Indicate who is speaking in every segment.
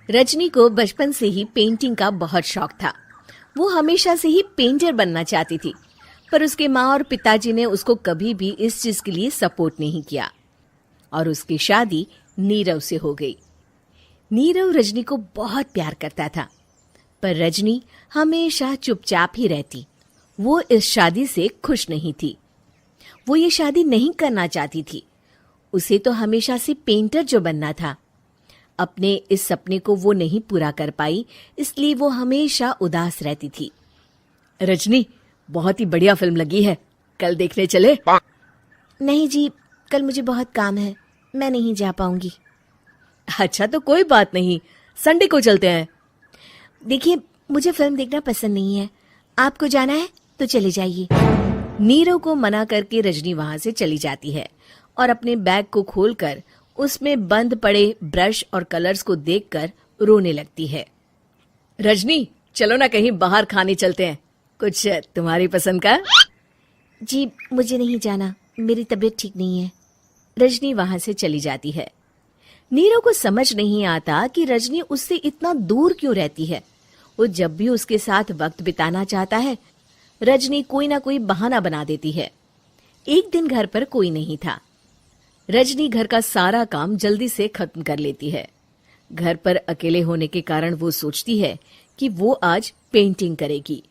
Speaker 1: रजनी को बचपन से ही पेंटिंग का बहुत शौक था। वो हमेशा से ही पेंटर बनना चाहती थी, पर उसके माँ और पिताजी ने उसको कभी भी इस चीज के लिए सपोर्ट नहीं किया और उसकी शादी नीरव से हो गई। नीरव रजनी को बहुत प्यार करता था, पर रजनी हमेशा चुपचाप ही रहती। वो इस शादी से खुश नहीं थी। वो ये शादी नहीं करना चाहती थी। उसे तो हमेशा से पेंटर जो बनना था। अपने इस सपने को वो नहीं पूरा कर पाई, इसलिए वो हमेशा उदास रहती थी।
Speaker 2: रजनी, बहुत ही बढ़िया फिल्म लगी है, कल देखने चले?
Speaker 1: नहीं जी, कल मुझे बहुत काम है, मैं नहीं जा पाऊंगी।
Speaker 2: अच्छा तो कोई बात नहीं, संडे को चलते हैं।
Speaker 1: देखिए, मुझे फिल्म देखना पसंद नहीं है। आपको जाना है तो चले जाइए।
Speaker 2: नीरव को मना करके रजनी वहां से चली जाती है और अपने बैग को खोलकर उसमें बंद पड़े ब्रश और कलर्स को देखकर रोने लगती है। रजनी, चलो ना कहीं बाहर खाने चलते हैं, कुछ तुम्हारी पसंद का।
Speaker 1: जी, मुझे नहीं जाना, मेरी तबीयत ठीक नहीं है।
Speaker 2: रजनी वहां से चली जाती है। नीरव को समझ नहीं आता कि रजनी उससे इतना दूर क्यों रहती है। वो जब भी उसके साथ वक्त बिताना चाहता है, रजनी कोई ना कोई बहाना बना देती है। एक दिन घर पर कोई नहीं था। रजनी घर का सारा काम जल्दी से खत्म कर लेती है। घर पर अकेले होने के कारण वो सोचती है कि वो आज पेंटिंग करेगी।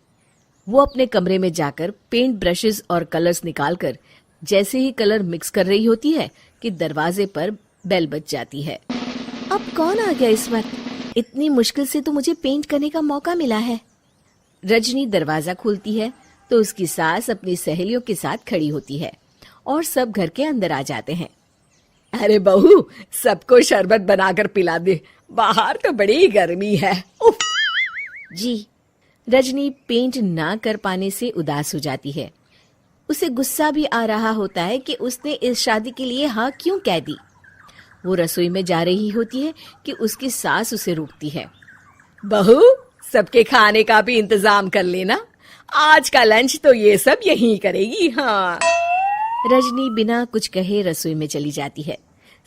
Speaker 2: वो अपने कमरे में जाकर पेंट ब्रशेस और कलर्स निकालकर जैसे ही कलर मिक्स कर रही होती है कि दरवाजे पर बेल बज जाती है।
Speaker 1: अब कौन आ गया इस वक्त? इतनी मुश्किल से तो मुझे पेंट करने का मौका मिला है।
Speaker 2: रजनी दरवाजा खोलती है तो उसकी सास अपनी सहेलियों के साथ खड़ी होती है और सब घर के अंदर आ जाते हैं। अरे बहू, सबको शरबत बनाकर पिला दे, बाहर तो बड़ी गर्मी है। उफ।
Speaker 1: जी।
Speaker 2: रजनी पेंट ना कर पाने से उदास हो जाती है। उसे गुस्सा भी आ रहा होता है कि उसने इस शादी के लिए हाँ क्यों कह दी। वो रसोई में जा रही होती है कि उसकी सास उसे रोकती है। बहू, सबके खाने का भी इंतजाम कर लेना, आज का लंच तो ये सब यहीं करेगी। हाँ। रजनी बिना कुछ कहे रसोई में चली जाती है।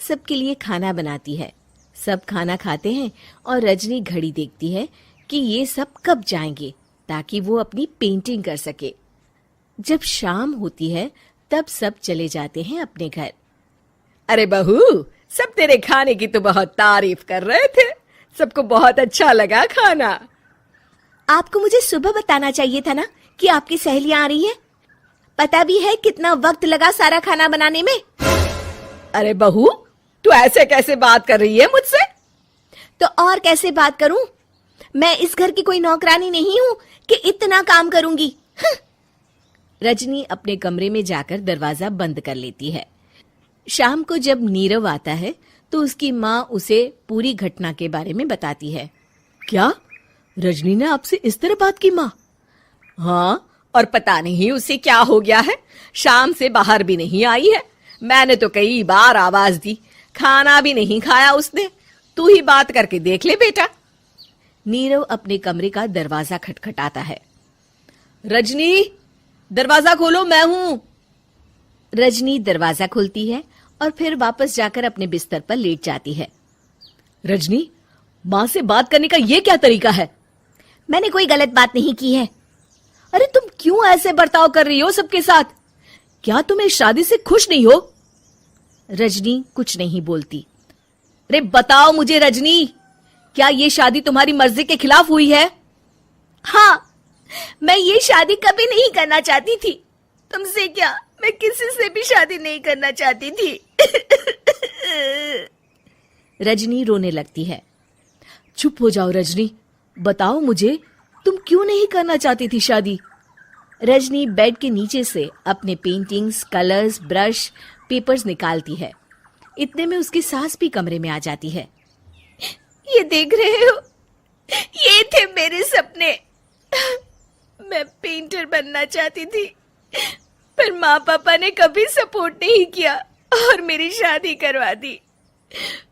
Speaker 2: सबके लिए खाना बनाती है। सब खाना खाते हैं और रजनी घड़ी देखती है कि ये सब कब जाएंगे ताकि वो अपनी पेंटिंग कर सके। जब शाम होती है तब सब चले जाते हैं अपने घर। अरे बहू, सब तेरे खाने की तो बहुत तारीफ कर रहे थे, सबको बहुत अच्छा लगा खाना।
Speaker 1: आपको मुझे सुबह बताना चाहिए था ना कि आपकी सहेलियां आ रही हैं। पता भी है कितना वक्त लगा सारा खाना बनाने में।
Speaker 2: अरे बहू, तू ऐसे कैसे बात कर रही है मुझसे?
Speaker 1: तो और कैसे बात करूं? मैं इस घर की कोई नौकरानी नहीं हूं कि इतना काम करूंगी।
Speaker 2: रजनी अपने कमरे में जाकर दरवाजा बंद कर लेती है। शाम को जब नीरव आता है तो उसकी माँ उसे पूरी घटना के बारे में बताती है। क्या रजनी ने आपसे इस तरह बात की माँ? हाँ, और पता नहीं उसे क्या हो गया है, शाम से बाहर भी नहीं आई है। मैंने तो कई बार आवाज दी, खाना भी नहीं खाया उसने। तू ही बात करके देख ले बेटा। नीरव अपने कमरे का दरवाजा खटखटाता है। रजनी, दरवाजा खोलो, मैं हूं। रजनी दरवाजा खोलती है और फिर वापस जाकर अपने बिस्तर पर लेट जाती है। रजनी, माँ से बात करने का ये क्या तरीका है?
Speaker 1: मैंने कोई गलत बात नहीं की है।
Speaker 2: अरे तुम क्यों ऐसे बर्ताव कर रही हो सबके साथ? क्या तुम इस शादी से खुश नहीं हो? रजनी कुछ नहीं बोलती। अरे बताओ मुझे रजनी, क्या ये शादी तुम्हारी मर्जी के खिलाफ हुई है?
Speaker 1: हाँ, मैं ये शादी कभी नहीं करना चाहती थी। तुमसे क्या, मैं किसी से भी शादी नहीं करना चाहती थी।
Speaker 2: रजनी रोने लगती है। चुप हो जाओ रजनी, बताओ मुझे, तुम क्यों नहीं करना चाहती थी शादी? रजनी बेड के नीचे से अपने पेंटिंग्स, कलर्स, ब्रश, पेपर्स निकालती है। इतने में उसकी सास भी कमरे में आ जाती है।
Speaker 1: ये देख रहे हो, ये थे मेरे सपने। मैं पेंटर बनना चाहती थी, पर माँ पापा ने कभी सपोर्ट नहीं किया और मेरी शादी करवा दी।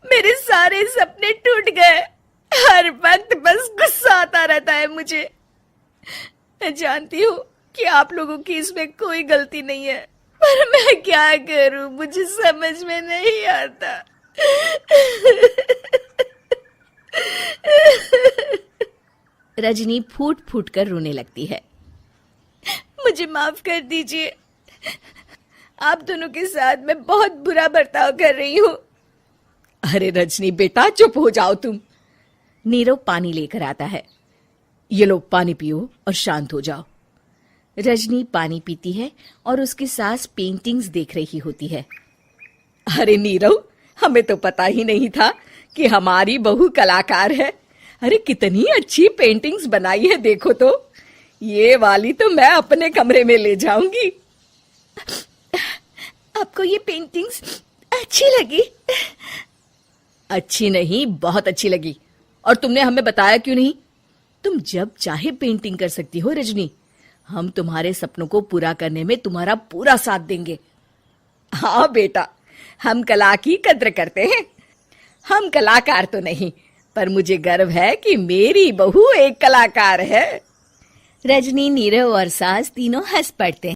Speaker 1: मेरे सारे सपने टूट गए। हर वक्त बस गुस्सा आता रहता है मुझे। मैं जानती हूँ कि आप लोगों की इसमें कोई गलती नहीं है, पर मैं क्या करूँ, मुझे समझ में नहीं आता। रजनी फूट फूट कर रोने लगती है।
Speaker 2: मुझे माफ कर दीजिए, आप दोनों के साथ मैं बहुत बुरा बर्ताव कर रही हूँ।
Speaker 3: अरे रजनी बेटा, चुप हो जाओ तुम।
Speaker 1: नीरव पानी लेकर आता है।
Speaker 3: ये लो पानी पियो और शांत हो जाओ।
Speaker 1: रजनी पानी पीती है और उसकी सास पेंटिंग्स देख रही होती है।
Speaker 3: अरे नीरव, हमें तो पता ही नहीं था कि हमारी बहू कलाकार है। अरे कितनी अच्छी पेंटिंग्स बनाई है, देखो तो। ये वाली तो मैं अपने कमरे में ले जाऊंगी।
Speaker 2: आपको ये पेंटिंग्स अच्छी लगी?
Speaker 3: अच्छी नहीं, बहुत अच्छी लगी। और तुमने हमें बताया क्यों नहीं? तुम जब चाहे पेंटिंग कर सकती हो रजनी। हम तुम्हारे सपनों को पूरा करने में तुम्हारा पूरा साथ देंगे। हाँ बेटा, हम कला की कद्र करते हैं। हम कलाकार तो नहीं, पर मुझे गर्व है कि मेरी बहू एक कलाकार है।
Speaker 1: रजनी, नीरव और सास तीनों हंस पड़ते हैं।